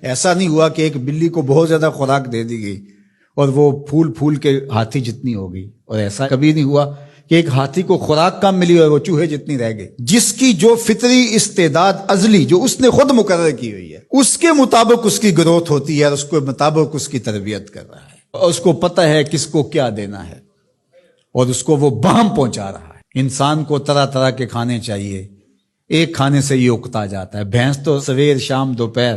ایسا نہیں ہوا کہ ایک بلی کو بہت زیادہ خوراک دے دی گئی اور وہ پھول پھول کے ہاتھی جتنی ہو گئی، اور ایسا کبھی نہیں ہوا کہ ایک ہاتھی کو خوراک کم ملی اور وہ چوہے جتنی رہ گئی۔ جس کی جو فطری استعداد ازلی جو اس نے خود مقرر کی ہوئی ہے، اس کے مطابق اس کی گروتھ ہوتی ہے اور اس کے مطابق اس کی تربیت کر رہا ہے، اور اس کو پتہ ہے کس کو کیا دینا ہے اور اس کو وہ بہم پہنچا رہا ہے۔ انسان کو طرح طرح کے کھانے چاہیے، ایک کھانے سے یہ اکتا جاتا ہے۔ بھینس تو سویر شام دوپہر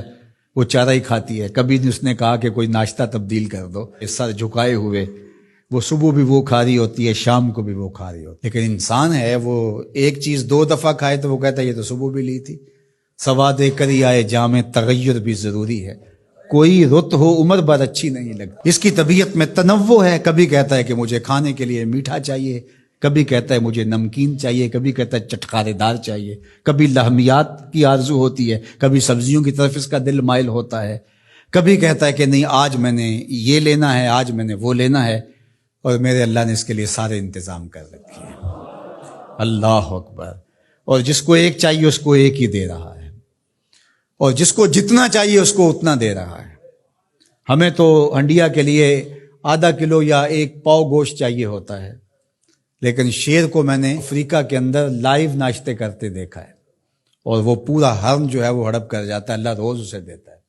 وہ چارہ ہی کھاتی ہے، کبھی نہیں اس نے کہا کہ کوئی ناشتہ تبدیل کر دو۔ اس سر جھکائے ہوئے وہ صبح بھی وہ کھا رہی ہوتی ہے، شام کو بھی وہ کھا رہی ہوتی ہے، لیکن انسان ہے وہ ایک چیز 2 دفعہ کھائے تو وہ کہتا ہے یہ تو صبح بھی لی تھی۔ سواد کری آئے جام تغیر بھی ضروری ہے، کوئی رت ہو عمر بھر اچھی نہیں لگتی۔ اس کی طبیعت میں تنوع ہے، کبھی کہتا ہے کہ مجھے کھانے کے لیے میٹھا چاہیے، کبھی کہتا ہے مجھے نمکین چاہیے، کبھی کہتا ہے چٹخارے دار چاہیے، کبھی لحمیات کی آرزو ہوتی ہے، کبھی سبزیوں کی طرف اس کا دل مائل ہوتا ہے، کبھی کہتا ہے کہ نہیں آج میں نے یہ لینا ہے، آج میں نے وہ لینا ہے، اور میرے اللہ نے اس کے لیے سارے انتظام کر رکھے ہیں۔ اللہ اکبر۔ اور جس کو ایک چاہیے اس کو ایک ہی دے رہا ہے، اور جس کو جتنا چاہیے اس کو اتنا دے رہا ہے۔ ہمیں تو ہنڈیا کے لیے ½ کلو یا 1 پاؤ گوشت چاہیے ہوتا ہے، لیکن شیر کو میں نے افریقہ کے اندر لائیو ناشتے کرتے دیکھا ہے، اور وہ پورا ہرن جو ہے وہ ہڑپ کر جاتا ہے، اللہ روز اسے دیتا ہے۔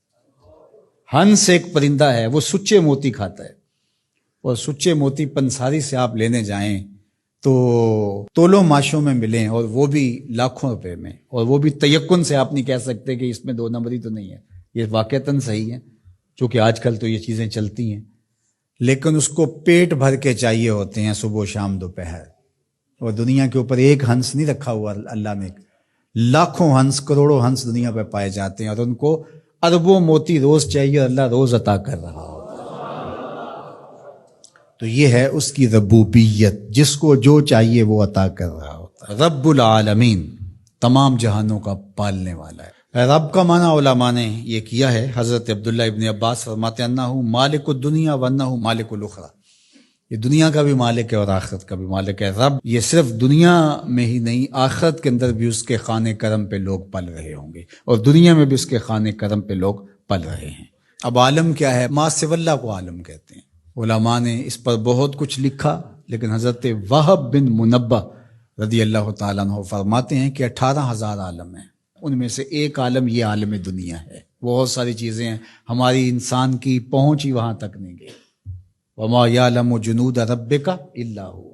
ہنس ایک پرندہ ہے، وہ سچے موتی کھاتا ہے، اور سچے موتی پنساری سے آپ لینے جائیں تو تولوں ماشوں میں ملیں، اور وہ بھی لاکھوں روپے میں، اور وہ بھی تیقن سے آپ نہیں کہہ سکتے کہ اس میں 2 نمبری تو نہیں ہے، یہ واقعتاً صحیح ہے، چونکہ آج کل تو یہ چیزیں چلتی ہیں، لیکن اس کو پیٹ بھر کے چاہیے ہوتے ہیں صبح شام دوپہر۔ اور دنیا کے اوپر ایک ہنس نہیں رکھا ہوا اللہ نے، لاکھوں ہنس کروڑوں ہنس دنیا پہ پائے جاتے ہیں، اور ان کو اربوں موتی روز چاہیے، اللہ روز عطا کر رہا ہو۔ تو یہ ہے اس کی ربوبیت، جس کو جو چاہیے وہ عطا کر رہا ہوتا ہے۔ رب العالمین، تمام جہانوں کا پالنے والا ہے۔ رب کا معنی علماء نے یہ کیا ہے، حضرت عبداللہ ابن عباس فرماتے ہیں انہ مالک الدنیا وانہ مالک الاخرى، یہ دنیا کا بھی مالک ہے اور آخرت کا بھی مالک ہے۔ رب یہ صرف دنیا میں ہی نہیں، آخرت کے اندر بھی اس کے خانے کرم پہ لوگ پل رہے ہوں گے، اور دنیا میں بھی اس کے خانے کرم پہ لوگ پل رہے ہیں۔ اب عالم کیا ہے؟ ما سوی اللہ کو عالم کہتے ہیں۔ علماء نے اس پر بہت کچھ لکھا، لیکن حضرت وہب بن منبہ رضی اللہ تعالیٰ عنہ فرماتے ہیں کہ 18,000 عالم ہیں، ان میں سے ایک عالم یہ عالم دنیا ہے۔ بہت ساری چیزیں ہیں، ہماری انسان کی پہنچ ہی وہاں تک نہیں گئی۔ وما یعلم جنود ربک الا ہو،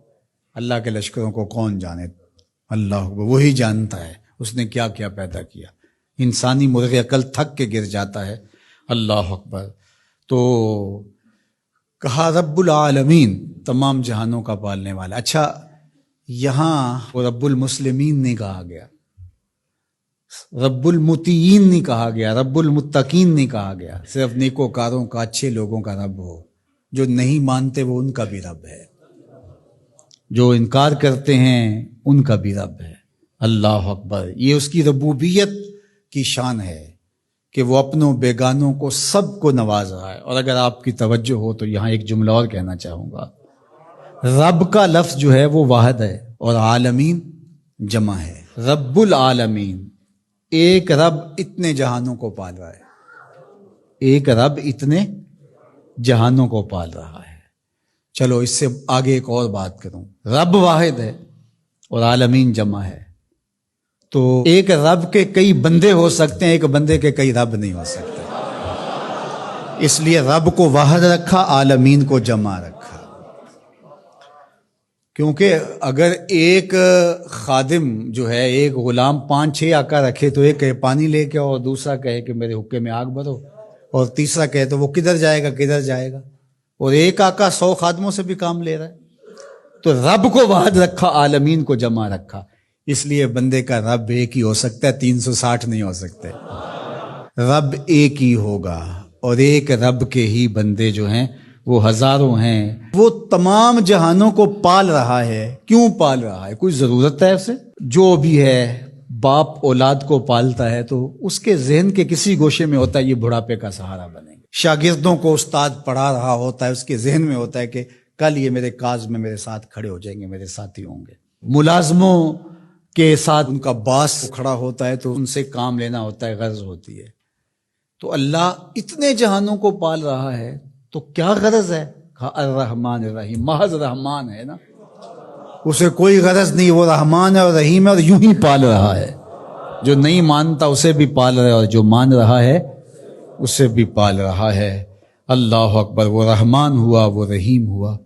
اللہ کے لشکروں کو کون جانے؟ اللہ وہی جانتا ہے اس نے کیا کیا پیدا کیا۔ انسانی مرغ عقل تھک کے گر جاتا ہے۔ اللہ اکبر۔ تو کہا رب العالمین، تمام جہانوں کا پالنے والا۔ اچھا، یہاں رب المسلمین نہیں کہا گیا، رب المطیعین نہیں کہا گیا، رب المتقین نہیں کہا گیا، صرف نیکوکاروں کا، اچھے لوگوں کا رب ہو۔ جو نہیں مانتے وہ ان کا بھی رب ہے، جو انکار کرتے ہیں ان کا بھی رب ہے۔ اللہ اکبر۔ یہ اس کی ربوبیت کی شان ہے کہ وہ اپنوں بیگانوں کو سب کو نواز رہا ہے۔ اور اگر آپ کی توجہ ہو تو یہاں ایک جملہ اور کہنا چاہوں گا، رب کا لفظ جو ہے وہ واحد ہے اور عالمین جمع ہے۔ رب العالمین، ایک رب اتنے جہانوں کو پال رہا ہے، ایک رب اتنے جہانوں کو پال رہا ہے۔ چلو اس سے آگے ایک اور بات کروں، رب واحد ہے اور عالمین جمع ہے، تو ایک رب کے کئی بندے ہو سکتے ہیں، ایک بندے کے کئی رب نہیں ہو سکتے، اس لیے رب کو واحد رکھا، عالمین کو جمع رکھا۔ کیونکہ اگر ایک خادم جو ہے، ایک غلام 5-6 آقا رکھے تو ایک کہے پانی لے کے آؤ، اور دوسرا کہے کہ میرے حقے میں آگ بھرو، اور تیسرا کہے تو وہ کدھر جائے گا کدھر جائے گا، اور ایک آقا 100 خادموں سے بھی کام لے رہا ہے۔ تو رب کو واحد رکھا، عالمین کو جمع رکھا، اس لیے بندے کا رب ایک ہی ہو سکتا ہے، 360 نہیں ہو سکتے۔ رب ایک ہی ہوگا، اور ایک رب کے ہی بندے جو ہیں وہ ہزاروں ہیں۔ وہ تمام جہانوں کو پال رہا ہے۔ کیوں پال رہا ہے؟ کوئی ضرورت ہے اسے؟ جو بھی ہے، باپ اولاد کو پالتا ہے تو اس کے ذہن کے کسی گوشے میں ہوتا ہے یہ بڑھاپے کا سہارا بنے گا۔ شاگردوں کو استاد پڑھا رہا ہوتا ہے، اس کے ذہن میں ہوتا ہے کہ کل یہ میرے کاز میں میرے ساتھ کھڑے ہو جائیں گے، میرے ساتھی ہوں گے۔ ملازموں کے ساتھ ان کا باس کھڑا ہوتا ہے تو ان سے کام لینا ہوتا ہے، غرض ہوتی ہے۔ تو اللہ اتنے جہانوں کو پال رہا ہے تو کیا غرض ہے؟ کہا الرحمن الرحیم، محض رحمان ہے نا، اسے کوئی غرض نہیں، وہ رحمان ہے اور رحیم ہے اور یوں ہی پال رہا ہے. جو نہیں مانتا اسے بھی پال رہا ہے اور جو مان رہا ہے اسے بھی پال رہا ہے. اللہ اکبر، وہ رحمان ہوا، وہ رحیم ہوا.